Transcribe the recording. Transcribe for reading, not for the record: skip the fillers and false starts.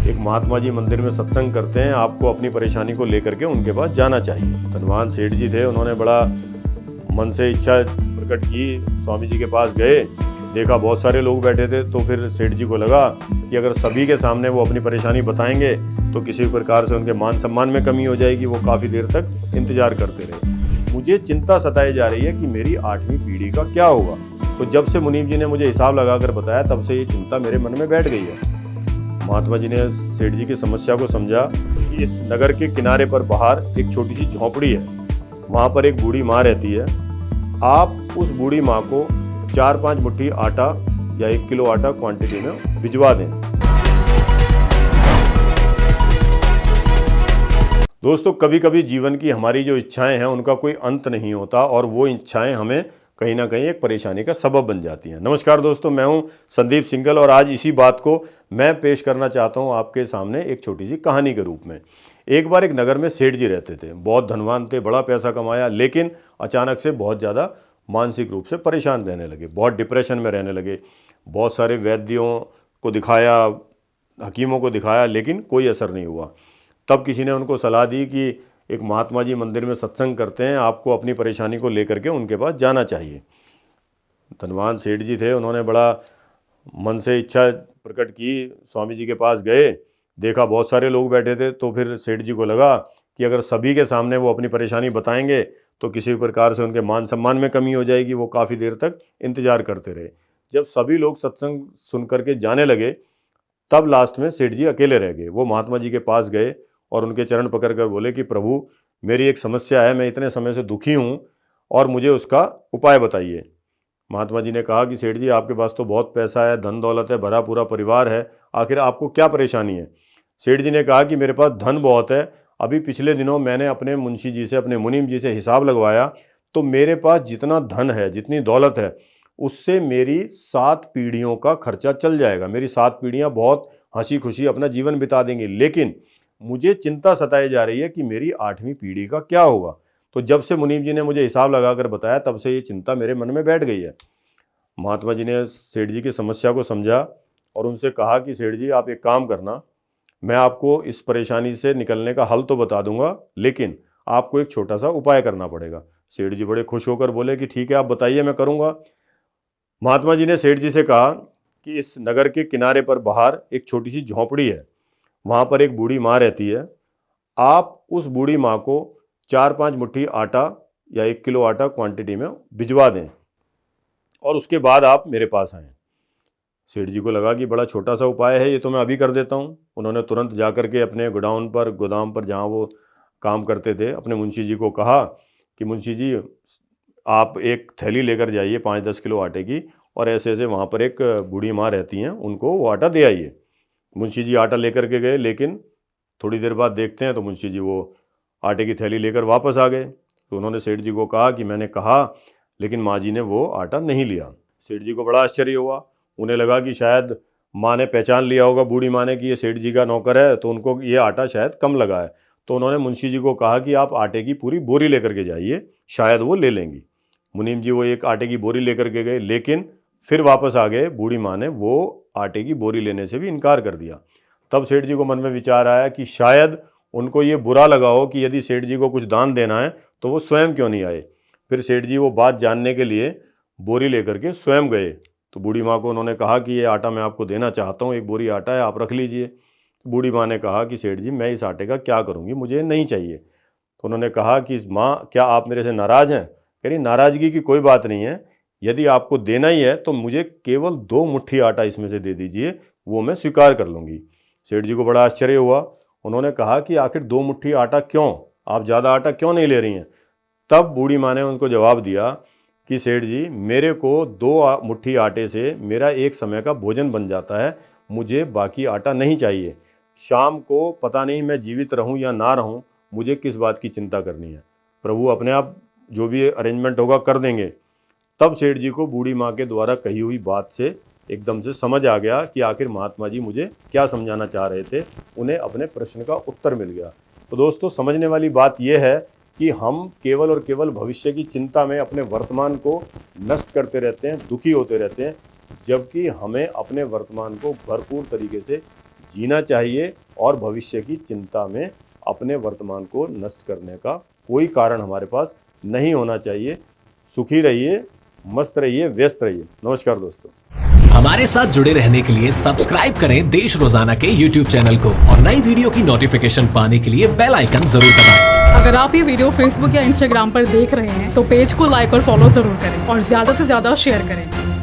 एक महात्मा जी मंदिर में सत्संग करते हैं, आपको अपनी परेशानी को लेकर के उनके पास जाना चाहिए। धनवान सेठ जी थे, उन्होंने बड़ा मन से इच्छा प्रकट की, स्वामी जी के पास गए, देखा बहुत सारे लोग बैठे थे, तो फिर सेठ जी को लगा कि अगर सभी के सामने वो अपनी परेशानी बताएंगे तो किसी प्रकार से उनके मान सम्मान में कमी हो जाएगी। वो काफ़ी देर तक इंतजार करते रहे। मुझे चिंता सताई जा रही है कि मेरी 8वीं पीढ़ी का क्या होगा। तो जब से मुनीम जी ने मुझे हिसाब लगाकर बताया, तब से ये चिंता मेरे मन में बैठ गई है। महात्मा जी ने सेठ जी की समस्या को समझा कि इस नगर के किनारे पर बाहर एक छोटी सी झोंपड़ी है, वहाँ पर एक बूढ़ी माँ रहती है। आप उस बूढ़ी माँ को 4-5 मुट्ठी आटा या 1 किलो आटा क्वांटिटी में भिजवा दें। दोस्तों, कभी कभी जीवन की हमारी जो इच्छाएं हैं उनका कोई अंत नहीं होता और वो इच्छाएं हमें कहीं ना कहीं एक परेशानी का सबब बन जाती हैं। नमस्कार दोस्तों, मैं हूं संदीप सिंगल और आज इसी बात को मैं पेश करना चाहता हूं आपके सामने एक छोटी सी कहानी के रूप में। एक बार एक नगर में सेठ जी रहते थे, बहुत धनवान थे, बड़ा पैसा कमाया, लेकिन अचानक से बहुत ज़्यादा मानसिक रूप से परेशान रहने लगे, बहुत डिप्रेशन में रहने लगे। बहुत सारे वैद्यों को दिखाया, हकीमों को दिखाया, लेकिन कोई असर नहीं हुआ। तब किसी ने उनको सलाह दी कि एक महात्मा जी मंदिर में सत्संग करते हैं, आपको अपनी परेशानी को लेकर के उनके पास जाना चाहिए। धनवान सेठ जी थे, उन्होंने बड़ा मन से इच्छा प्रकट की, स्वामी जी के पास गए, देखा बहुत सारे लोग बैठे थे, तो फिर सेठ जी को लगा कि अगर सभी के सामने वो अपनी परेशानी बताएंगे तो किसी प्रकार से उनके मान सम्मान में कमी हो जाएगी। वो काफ़ी देर तक इंतजार करते रहे। जब सभी लोग सत्संग सुन करके जाने लगे, तब लास्ट में सेठ जी अकेले रह गए। वो महात्मा जी के पास गए और उनके चरण पकड़कर बोले कि प्रभु, मेरी एक समस्या है, मैं इतने समय से दुखी हूँ और मुझे उसका उपाय बताइए। महात्मा जी ने कहा कि सेठ जी, आपके पास तो बहुत पैसा है, धन दौलत है, भरा पूरा परिवार है, आखिर आपको क्या परेशानी है। सेठ जी ने कहा कि मेरे पास धन बहुत है, अभी पिछले दिनों मैंने अपने मुंशी जी से, अपने मुनीम जी से हिसाब लगवाया, तो मेरे पास जितना धन है, जितनी दौलत है, उससे मेरी 7 पीढ़ियों का खर्चा चल जाएगा। मेरी 7 पीढ़ियाँ बहुत हंसी खुशी अपना जीवन बिता देंगी, लेकिन मुझे चिंता सताई जा रही है कि मेरी 8वीं पीढ़ी का क्या होगा। तो जब से मुनीम जी ने मुझे हिसाब लगाकर बताया, तब से ये चिंता मेरे मन में बैठ गई है। महात्मा जी ने सेठ जी की समस्या को समझा और उनसे कहा कि सेठ जी, आप एक काम करना, मैं आपको इस परेशानी से निकलने का हल तो बता दूंगा, लेकिन आपको एक छोटा सा उपाय करना पड़ेगा। सेठ जी बड़े खुश होकर बोले कि ठीक है, आप बताइए, मैं करूंगा। महात्मा जी ने सेठ जी से कहा कि इस नगर के किनारे पर बाहर एक छोटी सी झोंपड़ी है, वहाँ पर एक बूढ़ी माँ रहती है। आप उस बूढ़ी माँ को 4-5 मुट्ठी आटा या 1 किलो आटा क्वांटिटी में भिजवा दें और उसके बाद आप मेरे पास आएँ। सेठ जी को लगा कि बड़ा छोटा सा उपाय है, ये तो मैं अभी कर देता हूँ। उन्होंने तुरंत जा कर के अपने गोदाम पर जहाँ वो काम करते थे, अपने मुंशी जी को कहा कि मुंशी जी, आप एक थैली लेकर जाइए 5-10 किलो आटे की, और ऐसे ऐसे वहाँ पर एक बूढ़ी माँ रहती हैं, उनको वो आटा दे आइए। मुंशी जी आटा लेकर के गए, लेकिन थोड़ी देर बाद देखते हैं तो मुंशी जी वो आटे की थैली लेकर वापस आ गए। तो उन्होंने सेठ जी को कहा कि मैंने कहा, लेकिन माँ जी ने वो आटा नहीं लिया। सेठ जी को बड़ा आश्चर्य हुआ। उन्हें लगा कि शायद माँ ने पहचान लिया होगा, बूढ़ी माँ ने, कि ये सेठ जी का नौकर है, तो उनको ये आटा शायद कम लगा है। तो उन्होंने मुंशी जी को कहा कि आप आटे की पूरी बोरी लेकर के जाइए, शायद वो ले लेंगी। मुनीम जी वो एक आटे की बोरी लेकर के गए, लेकिन फिर वापस आ गए। बूढ़ी माँ ने वो आटे की बोरी लेने से भी इनकार कर दिया। तब सेठ जी को मन में विचार आया कि शायद उनको ये बुरा लगा हो कि यदि सेठ जी को कुछ दान देना है तो वो स्वयं क्यों नहीं आए। फिर सेठ जी वो बात जानने के लिए बोरी लेकर के स्वयं गए। तो बूढ़ी माँ को उन्होंने कहा कि ये आटा मैं आपको देना चाहता हूँ, 1 बोरी आटा है, आप रख लीजिए। बूढ़ी माँ ने कहा कि सेठ जी, मैं इस आटे का क्या करूँगी, मुझे नहीं चाहिए। तो उन्होंने कहा कि माँ, क्या आप मेरे से नाराज़ हैं? कह रही, नाराज़गी की कोई बात नहीं है, यदि आपको देना ही है तो मुझे केवल 2 मुट्ठी आटा इसमें से दे दीजिए, वो मैं स्वीकार कर लूँगी। सेठ जी को बड़ा आश्चर्य हुआ। उन्होंने कहा कि आखिर 2 मुट्ठी आटा क्यों, आप ज़्यादा आटा क्यों नहीं ले रही हैं? तब बूढ़ी माँ ने उनको जवाब दिया कि सेठ जी, मेरे को 2 मुट्ठी आटे से मेरा एक समय का भोजन बन जाता है, मुझे बाकी आटा नहीं चाहिए। शाम को पता नहीं मैं जीवित रहूं या ना रहूं, मुझे किस बात की चिंता करनी है, प्रभु अपने आप जो भी अरेंजमेंट होगा कर देंगे। तब सेठ जी को बूढ़ी माँ के द्वारा कही हुई बात से एकदम से समझ आ गया कि आखिर महात्मा जी मुझे क्या समझाना चाह रहे थे। उन्हें अपने प्रश्न का उत्तर मिल गया। तो दोस्तों, समझने वाली बात यह है कि हम केवल और केवल भविष्य की चिंता में अपने वर्तमान को नष्ट करते रहते हैं, दुखी होते रहते हैं, जबकि हमें अपने वर्तमान को भरपूर तरीके से जीना चाहिए और भविष्य की चिंता में अपने वर्तमान को नष्ट करने का कोई कारण हमारे पास नहीं होना चाहिए। सुखी रहिए, मस्त रहिए, व्यस्त रहिए। नमस्कार दोस्तों। हमारे साथ जुड़े रहने के लिए सब्सक्राइब करें देश रोजाना के YouTube चैनल को और नई वीडियो की नोटिफिकेशन पाने के लिए बेल आइकन जरूर दबाएं। अगर आप ये वीडियो Facebook या Instagram पर देख रहे हैं तो पेज को लाइक और फॉलो जरूर करें और ज्यादा से ज्यादा शेयर करें।